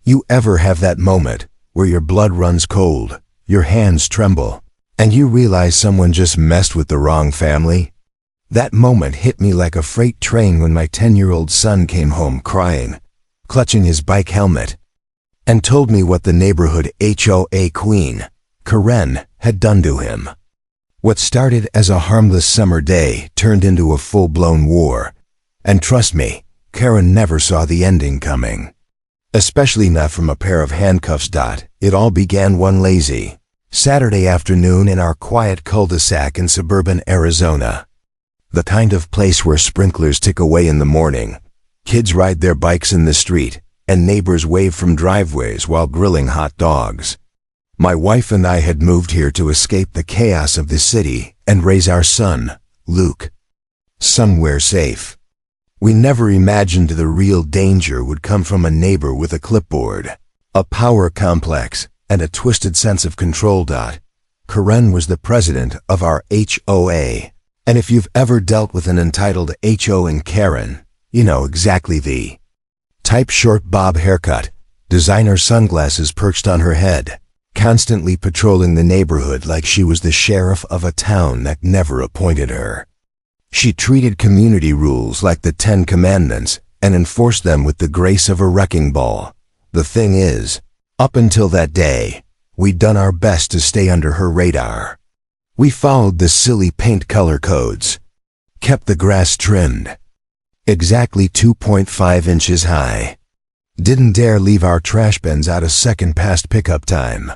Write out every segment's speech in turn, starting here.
You ever have that moment where your blood runs cold, your hands tremble, and you realize someone just messed with the wrong family? That moment hit me like a freight train when my 10-year-old son came home crying, clutching his bike helmet, and told me what the neighborhood HOA queen, Karen, had done to him. What started as a harmless summer day turned into a full-blown war, and trust me, Karen never saw the ending coming. Especially not from a pair of handcuffs. It all began one lazy Saturday afternoon in our quiet cul-de-sac in suburban Arizona. The kind of place where sprinklers tick away in the morning, kids ride their bikes in the street, and neighbors wave from driveways while grilling hot dogs. My wife and I had moved here to escape the chaos of the city and raise our son, Luke, somewhere safe. We never imagined the real danger would come from a neighbor with a clipboard, a power complex, and a twisted sense of control. Karen was the president of our HOA, and if you've ever dealt with an entitled HO and Karen, you know exactly the type. Short bob haircut, designer sunglasses perched on her head, constantly patrolling the neighborhood like she was the sheriff of a town that never appointed her. She treated community rules like the 10 Commandments and enforced them with the grace of a wrecking ball. The thing is, up until that day, we'd done our best to stay under her radar. We followed the silly paint color codes, kept the grass trimmed exactly 2.5 inches high, didn't dare leave our trash bins out a second past pickup time.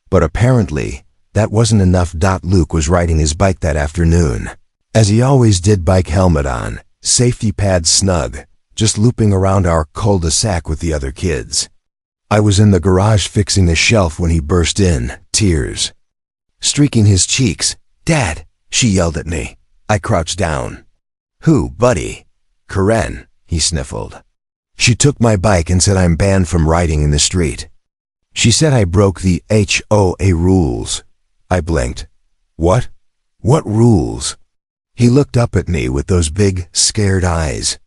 But apparently, that wasn't enough. Luke was riding his bike that afternoon, as he always did, bike helmet on, safety pads snug, just looping around our cul-de-sac with the other kids. I was in the garage fixing the shelf when he burst in, tears streaking his cheeks. "Dad!" she yelled at me. I crouched down. "Who, buddy?" "Karen," he sniffled. "She took my bike and said I'm banned from riding in the street. She said I broke the HOA rules." I blinked. "What? What rules?" He looked up at me with those big, scared eyes.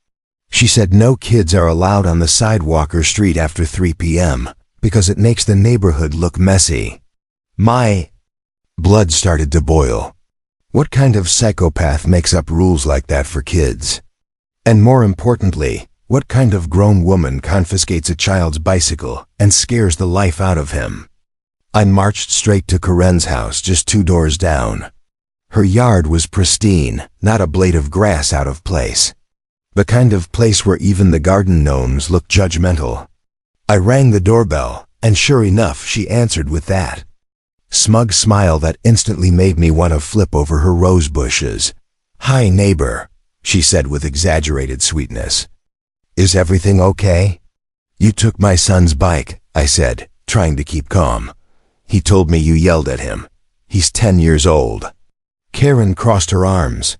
"She said no kids are allowed on the sidewalk or street after 3 p.m. because it makes the neighborhood look messy." My blood started to boil. What kind of psychopath makes up rules like that for kids? And more importantly, what kind of grown woman confiscates a child's bicycle and scares the life out of him? I marched straight to Karen's house just 2 doors down. Her yard was pristine, not a blade of grass out of place. The kind of place where even the garden gnomes look judgmental. I rang the doorbell, and sure enough, she answered with that smug smile that instantly made me want to flip over her rose bushes. "Hi, neighbor," she said with exaggerated sweetness. "Is everything okay?" "You took my son's bike," I said, trying to keep calm. "He told me you yelled at him. He's 10 years old." Karen crossed her arms.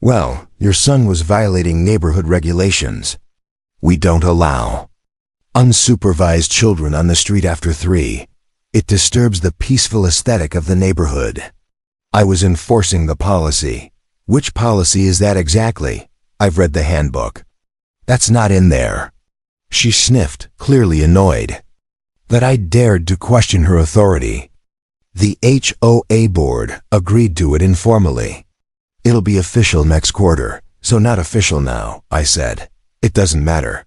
"Well, your son was violating neighborhood regulations. We don't allow unsupervised children on the street after 3. It disturbs the peaceful aesthetic of the neighborhood." I was enforcing the policy. "Which policy is that exactly?" "I've read the handbook." "That's not in there." She sniffed, clearly annoyed that I dared to question her authority. "The HOA board agreed to it informally. It'll be official next quarter, so not official now," I said. "It doesn't matter."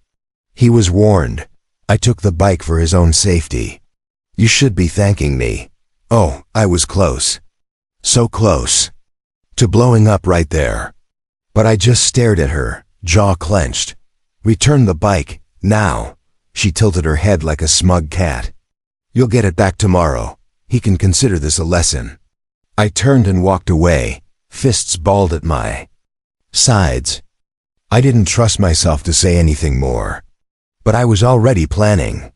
He was warned. I took the bike for his own safety. "You should be thanking me." Oh, I was close. So close to blowing up right there. But I just stared at her, jaw clenched. "Return the bike, now." She tilted her head like a smug cat. "You'll get it back tomorrow. He can consider this a lesson." I turned and walked away, fists balled at my sides. I didn't trust myself to say anything more. But I was already planning.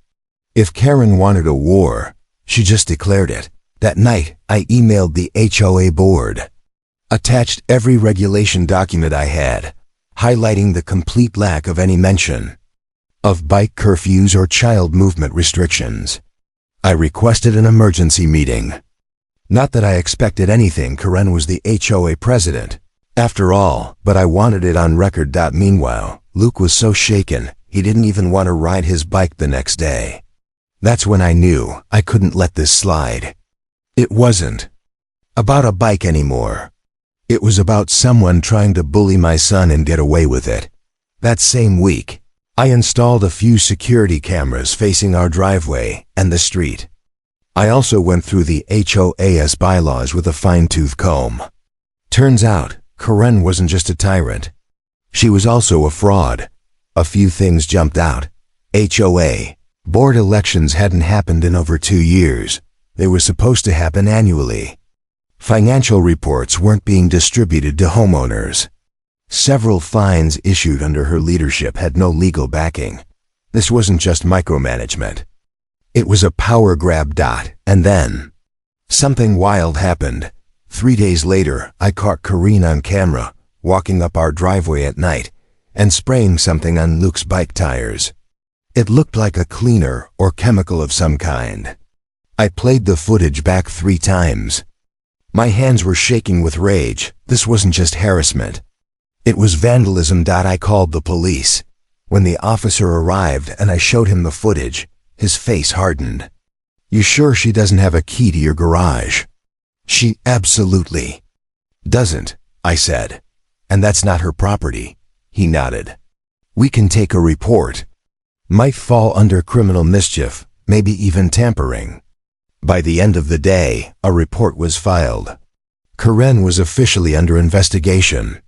If Karen wanted a war, she just declared it. That night, I emailed the HOA board, attached every regulation document I had, highlighting the complete lack of any mention of bike curfews or child movement restrictions. I requested an emergency meeting. Not that I expected anything. Karen was the HOA president, after all, but I wanted it on record. Meanwhile, Luke was so shaken, he didn't even want to ride his bike the next day. That's when I knew I couldn't let this slide. It wasn't about a bike anymore. It was about someone trying to bully my son and get away with it. That same week, I installed a few security cameras facing our driveway and the street. I also went through the HOA's bylaws with a fine-tooth comb. Turns out, Karen wasn't just a tyrant. She was also a fraud. A few things jumped out. HOA. Board elections hadn't happened in over 2 years. They were supposed to happen annually. Financial reports weren't being distributed to homeowners. Several fines issued under her leadership had no legal backing. This wasn't just micromanagement. It was a power grab. And then, something wild happened. 3 days later, I caught Karine on camera, walking up our driveway at night, and spraying something on Luke's bike tires. It looked like a cleaner or chemical of some kind. I played the footage back 3 times. My hands were shaking with rage. This wasn't just harassment. It was vandalism. I called the police. When the officer arrived and I showed him the footage, his face hardened. "You sure she doesn't have a key to your garage?" "She absolutely doesn't," I said. "And that's not her property." He nodded. "We can take a report. Might fall under criminal mischief, maybe even tampering." By the end of the day, a report was filed. Karen was officially under investigation.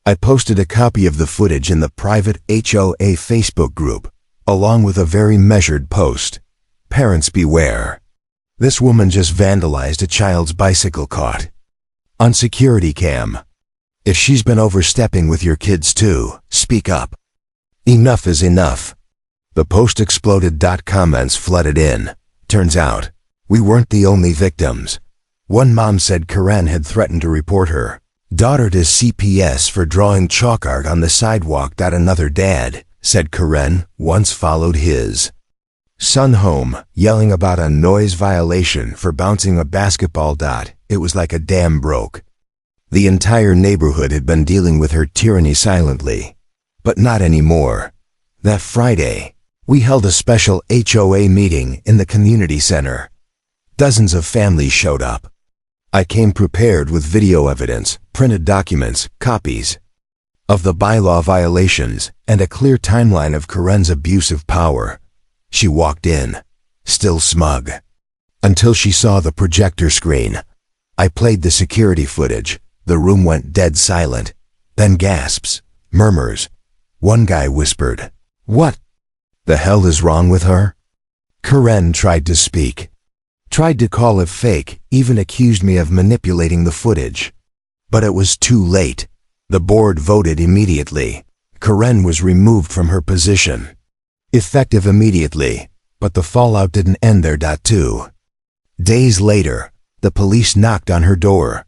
I posted a copy of the footage in the private HOA Facebook group, along with a very measured post. "Parents beware. This woman just vandalized a child's bicycle caught on security cam. If she's been overstepping with your kids too, speak up. Enough is enough." The post exploded. Comments flooded in. Turns out, we weren't the only victims. One mom said Karen had threatened to report her daughter to CPS for drawing chalk art on the sidewalk. Another dad said Karen once followed his son home, yelling about a noise violation for bouncing a basketball. It was like a dam broke. The entire neighborhood had been dealing with her tyranny silently. But not anymore. That Friday, we held a special HOA meeting in the community center. Dozens of families showed up. I came prepared with video evidence, printed documents, copies of the bylaw violations, and a clear timeline of Karen's abuse of power. She walked in, still smug, until she saw the projector screen. I played the security footage. The room went dead silent. Then gasps, murmurs. One guy whispered, "What the hell is wrong with her?" Karen tried to speak. Tried to call it fake, even accused me of manipulating the footage. But it was too late. The board voted immediately. Karen was removed from her position. Effective immediately, but the fallout didn't end there. 2 days later, the police knocked on her door.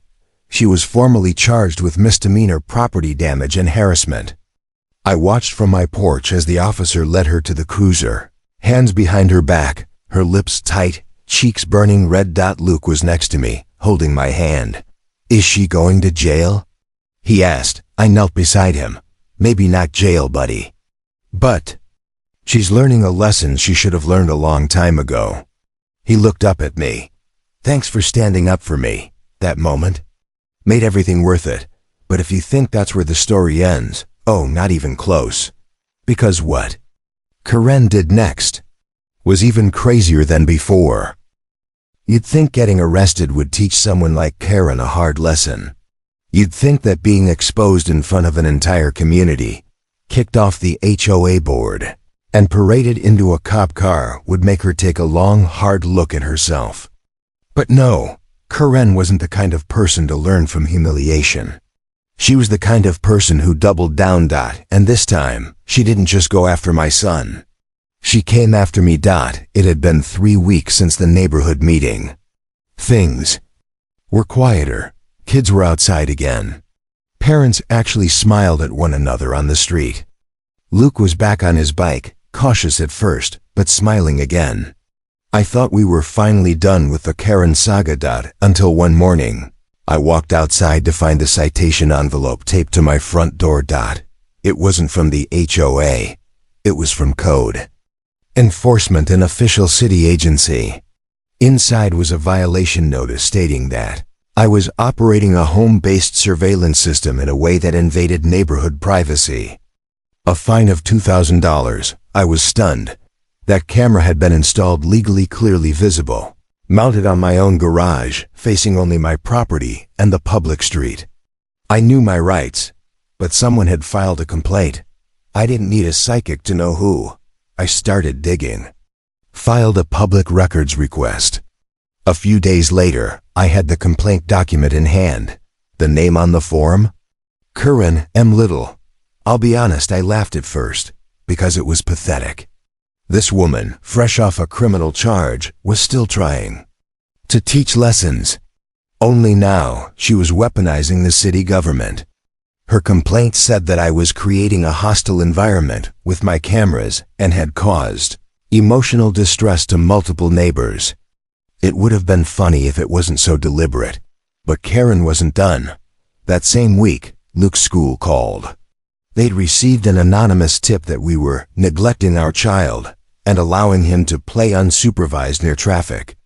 She was formally charged with misdemeanor property damage and harassment. I watched from my porch as the officer led her to the cruiser, hands behind her back, her lips tight, cheeks burning red. Luke was next to me, holding my hand. "Is she going to jail?" he asked. I knelt beside him. "Maybe not jail, buddy. But she's learning a lesson she should have learned a long time ago." He looked up at me. "Thanks for standing up for me. That moment made everything worth it. But if you think that's where the story ends, oh, not even close. Because what Karen did next was even crazier than before. You'd think getting arrested would teach someone like Karen a hard lesson. You'd think that being exposed in front of an entire community, kicked off the HOA board, and paraded into a cop car would make her take a long, hard look at herself. But no, Karen wasn't the kind of person to learn from humiliation. She was the kind of person who doubled down. And this time, she didn't just go after my son. She came after me. It had been 3 weeks since the neighborhood meeting. Things were quieter. Kids were outside again. Parents actually smiled at one another on the street. Luke was back on his bike, cautious at first, but smiling again. I thought we were finally done with the Karen saga. Until one morning, I walked outside to find the citation envelope taped to my front door. It wasn't from the HOA. It was from code. Enforcement, an official city agency. Inside was a violation notice stating that I was operating a home-based surveillance system in a way that invaded neighborhood privacy. A fine of $2,000. I was stunned. That camera had been installed legally, clearly visible, mounted on my own garage, facing only my property and the public street. I knew my rights, but someone had filed a complaint. I didn't need a psychic to know who. I started digging. Filed a public records request. A few days later, I had the complaint document in hand. The name on the form? Curran M. Little. I'll be honest, I laughed at first, because it was pathetic. This woman, fresh off a criminal charge, was still trying to teach lessons. Only now, she was weaponizing the city government. Her complaint said that I was creating a hostile environment with my cameras and had caused emotional distress to multiple neighbors. It would have been funny if it wasn't so deliberate. But Karen wasn't done. That same week, Luke's school called. They'd received an anonymous tip that we were neglecting our child and allowing him to play unsupervised near traffic.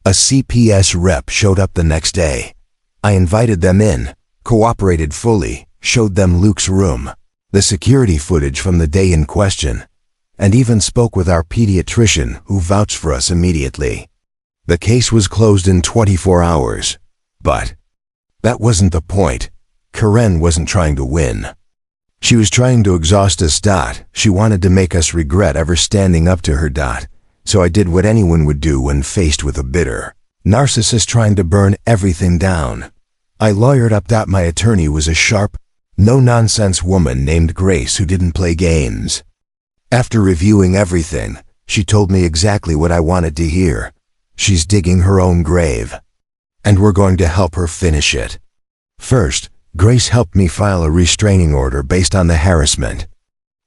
A CPS rep showed up the next day. I invited them in, cooperated fully, showed them Luke's room, the security footage from the day in question, and even spoke with our pediatrician who vouched for us immediately. The case was closed in 24 hours. But that wasn't the point. Karen wasn't trying to win. She was trying to exhaust us. She wanted to make us regret ever standing up to her. So I did what anyone would do when faced with a bitter narcissist trying to burn everything down. I lawyered up. My attorney was a sharp, no-nonsense woman named Grace who didn't play games. After reviewing everything, she told me exactly what I wanted to hear. She's digging her own grave, and we're going to help her finish it. First, Grace helped me file a restraining order based on the harassment.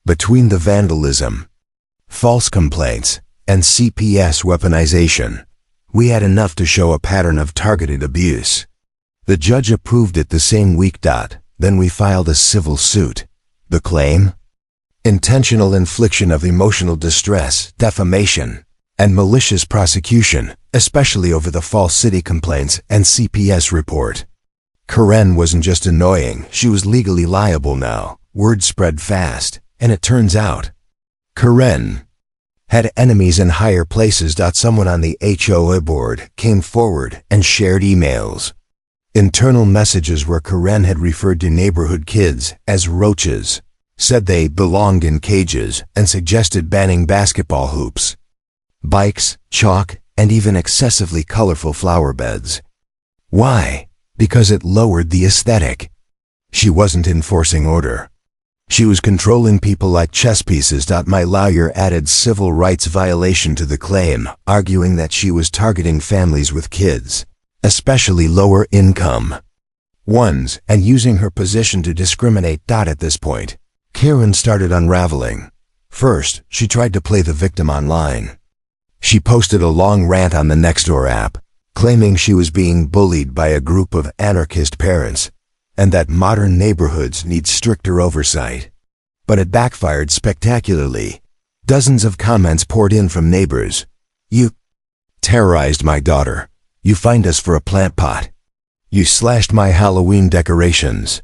Between the vandalism, false complaints, and CPS weaponization, we had enough to show a pattern of targeted abuse. The judge approved it the same week. Then we filed a civil suit. The claim? Intentional infliction of emotional distress, defamation, and malicious prosecution, especially over the false city complaints and CPS report. Karen wasn't just annoying, she was legally liable now. Word spread fast, and it turns out Karen had enemies in higher places. Someone on the HOA board came forward and shared emails. Internal messages where Karen had referred to neighborhood kids as roaches, said they belonged in cages, and suggested banning basketball hoops, bikes, chalk, and even excessively colorful flower beds. Why? Because it lowered the aesthetic. She wasn't enforcing order. She was controlling people like chess pieces. My lawyer added civil rights violation to the claim, arguing that she was targeting families with kids, especially lower income ones, and using her position to discriminate. At this point, Karen started unraveling. First, she tried to play the victim online. She posted a long rant on the Nextdoor app, claiming she was being bullied by a group of anarchist parents, and that modern neighborhoods need stricter oversight. But it backfired spectacularly. Dozens of comments poured in from neighbors. You terrorized my daughter. You fined us for a plant pot. You slashed my Halloween decorations.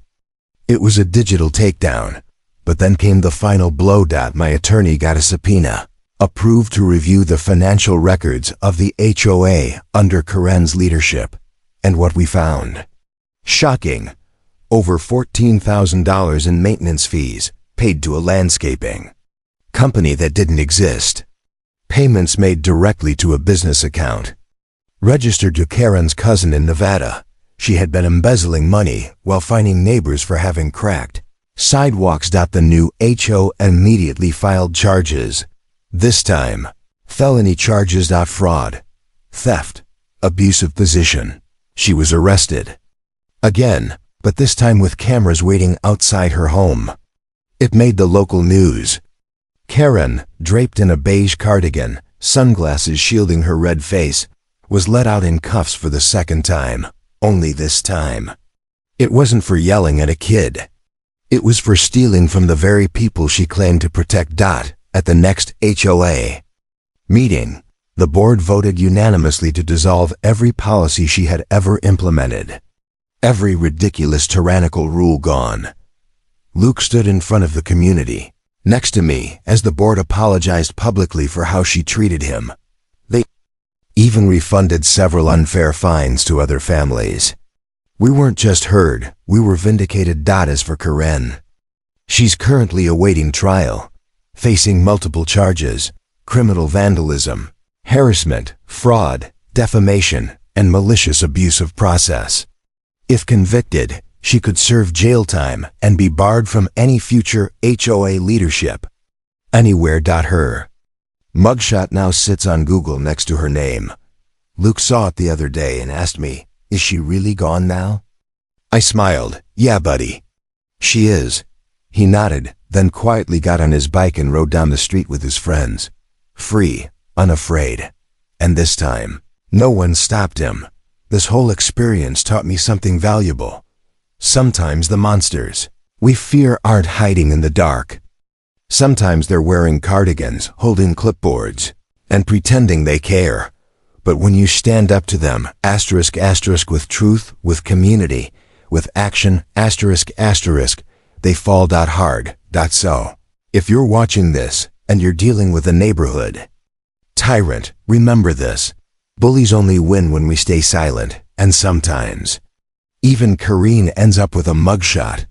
It was a digital takedown. But then came the final blow. My attorney got a subpoena, approved to review the financial records of the HOA under Karen's leadership. And what we found? Shocking. Over $14,000 in maintenance fees paid to a landscaping company that didn't exist. Payments made directly to a business account registered to Karen's cousin in Nevada. She had been embezzling money while fining neighbors for having cracked sidewalks. The new HO immediately filed charges. This time, felony charges. Fraud, theft, abuse of position. She was arrested again, but this time with cameras waiting outside her home. It made the local news. Karen, draped in a beige cardigan, sunglasses shielding her red face, was let out in cuffs for the second time. Only this time, it wasn't for yelling at a kid. It was for stealing from the very people she claimed to protect. At the next HOA, Meeting. The board voted unanimously to dissolve every policy she had ever implemented. Every ridiculous tyrannical rule gone. Luke stood in front of the community, next to me, as the board apologized publicly for how she treated him. They even refunded several unfair fines to other families. We weren't just heard, we were vindicated. As for Karen, she's currently awaiting trial, facing multiple charges: criminal vandalism, harassment, fraud, defamation, and malicious abuse of process. If convicted, she could serve jail time and be barred from any future HOA leadership anywhere. Her mugshot now sits on Google next to her name. Luke saw it the other day and asked me, "Is she really gone now?" I smiled. "Yeah, buddy. She is." He nodded, then quietly got on his bike and rode down the street with his friends. Free, unafraid. And this time, no one stopped him. This whole experience taught me something valuable. Sometimes the monsters we fear aren't hiding in the dark. Sometimes they're wearing cardigans, holding clipboards, and pretending they care. But when you stand up to them, ***, with truth, with community, with action, ***, they fall hard. So, if you're watching this, and you're dealing with a neighborhood tyrant, remember this. Bullies only win when we stay silent, and sometimes even Kareen ends up with a mugshot.